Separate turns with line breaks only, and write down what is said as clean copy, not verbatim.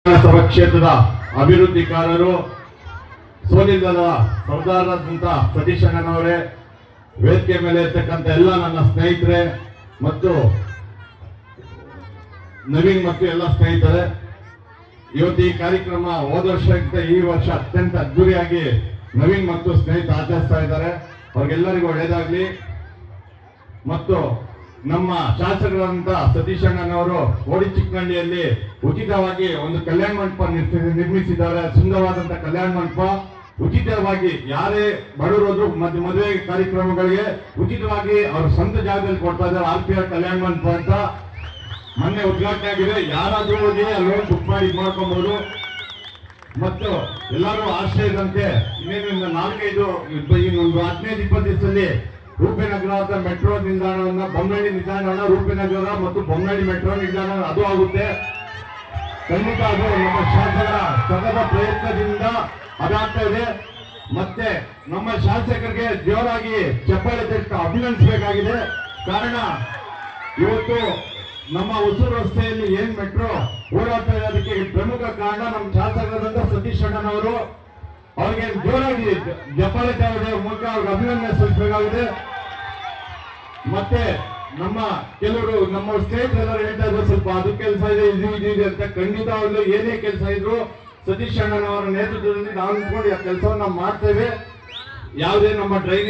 ಸಭಾ ಕ್ಷೇತ್ರದ ಅಭಿವೃದ್ಧಿಕಾರರು ಸೋಲಿಲ್ಲದ ಸರ್ದಾರದಂತ ಸತೀಶ್ ಅಣ್ಣನವರೇ, ವೇದಿಕೆ ಮೇಲೆ ಇರ್ತಕ್ಕಂಥ ಎಲ್ಲ ನನ್ನ ಸ್ನೇಹಿತರೆ ಮತ್ತು ನವೀನ್ ಮತ್ತು ಎಲ್ಲ ಸ್ನೇಹಿತರೆ, ಇವತ್ತು ಈ ಕಾರ್ಯಕ್ರಮ ಹೋದ ವರ್ಷಕ್ಕಿಂತ ಈ ವರ್ಷ ಅತ್ಯಂತ ಅದ್ದೂರಿಯಾಗಿ ನವೀನ್ ಮತ್ತು ಸ್ನೇಹಿತ ಆಚರಿಸ್ತಾ ಇದ್ದಾರೆ. ಅವ್ರಿಗೆಲ್ಲರಿಗೂ ಒಳ್ಳೆಯದಾಗ್ಲಿ. ಮತ್ತು ನಮ್ಮ ಶಾಸಕರಾದಂತ ಸತೀಶ್ ಅಣ್ಣನವರು ಕೋಡಿ ಚಿಕ್ಕನಹಳ್ಳಿಯಲ್ಲಿ ಉಚಿತವಾಗಿ ಒಂದು ಕಲ್ಯಾಣ ಮಂಟಪ ನಿರ್ಮಿಸಿದ್ದಾರೆ. ಸುಂದರವಾದಂತಹ ಕಲ್ಯಾಣ ಮಂಟಪ ಉಚಿತವಾಗಿ ಯಾರೇ ಬಡವರೋದ್ರು ಮದುವೆ ಕಾರ್ಯಕ್ರಮಗಳಿಗೆ ಉಚಿತವಾಗಿ ಅವ್ರ ಸ್ವಂತ ಜಾಗದಲ್ಲಿ ಕೊಡ್ತಾ ಇದ್ದಾರೆ. RPR ಕಲ್ಯಾಣ ಮಂಟಪ ಅಂತ ಮೊನ್ನೆ ಉದ್ಘಾಟನೆ ಆಗಿದೆ. ಯಾರಾದ್ರೂ ಹೋಗಿ ಅಲ್ಲಿ ಬುಕ್ ಮಾಡಿ ಮಾಡ್ಕೊಬಹುದು. ಮತ್ತು ಎಲ್ಲರೂ ಆಶ್ರಯದಂತೆ ಇನ್ನೇನು 15-20 ದಿವಸದಲ್ಲಿ ರೂಪೇನಗರದ ಮೆಟ್ರೋ ನಿಲ್ದಾಣವನ್ನ, ಬೊಮ್ಮನಹಳ್ಳಿ ನಿಲ್ದಾಣವನ್ನ ರೂಪೇನಗರ ಮತ್ತು ಬೊಮ್ಮನಹಳ್ಳಿ ಮೆಟ್ರೋ ನಿಲ್ದಾಣ ಅದು ಆಗುತ್ತೆ. ಖಂಡಿತ ಅದು ನಮ್ಮ ಶಾಸಕರ ಸತತ ಪ್ರಯತ್ನದಿಂದ ಅದಾಗ್ತಾ ಇದೆ. ಮತ್ತೆ ನಮ್ಮ ಶಾಸಕರಿಗೆ ಜೋರಾಗಿ ಚಪ್ಪಾಳೆ ತಟ್ಟಿ ಅಭಿನಂದಿಸಬೇಕಾಗಿದೆ. ಕಾರಣ ಇವತ್ತು ನಮ್ಮ ಹೊಸೂರು ರಸ್ತೆಯಲ್ಲಿ ಏನ್ ಮೆಟ್ರೋ ಓಡಾಡ್ತಾ ಇರೋದಕ್ಕೆ ಪ್ರಮುಖ ಕಾರಣ ನಮ್ಮ ಶಾಸಕರಾದಂತ ಸತೀಶ್ ಅಣ್ಣನವರು. ಅವ್ರಿಗೆ ಜೋರಾಗಿ ಚಪ್ಪಾಳೆ ತಟ್ಟುವ ಮೂಲಕ ಅವ್ರಿಗೆ ಅಭಿನಂದನೆ ಸಲ್ಲಿಸಬೇಕಾಗಿದೆ. ಮತ್ತೆ ನಮ್ಮ ಕೆಲವರು ನಮ್ಮ ಸ್ನೇಹಿತರೆಲ್ಲರೂ ಹೇಳ್ತಾ ಇದ್ರು ಸ್ವಲ್ಪ ಅದು ಕೆಲಸ ಇದೆ ಇದು ಇದೆ ಅಂತ. ಖಂಡಿತ ಅವರು ಏನೇ ಕೆಲಸ ಇದ್ರು ಸತೀಶ್ ಅಣ್ಣನವರ ನೇತೃತ್ವದಲ್ಲಿ ನಾವು ನಿಂತ್ಕೊಂಡು ಆ ಕೆಲಸವನ್ನ ಮಾಡ್ತೇವೆ. ಯಾವುದೇ ನಮ್ಮ ಡ್ರೈನೇಜ್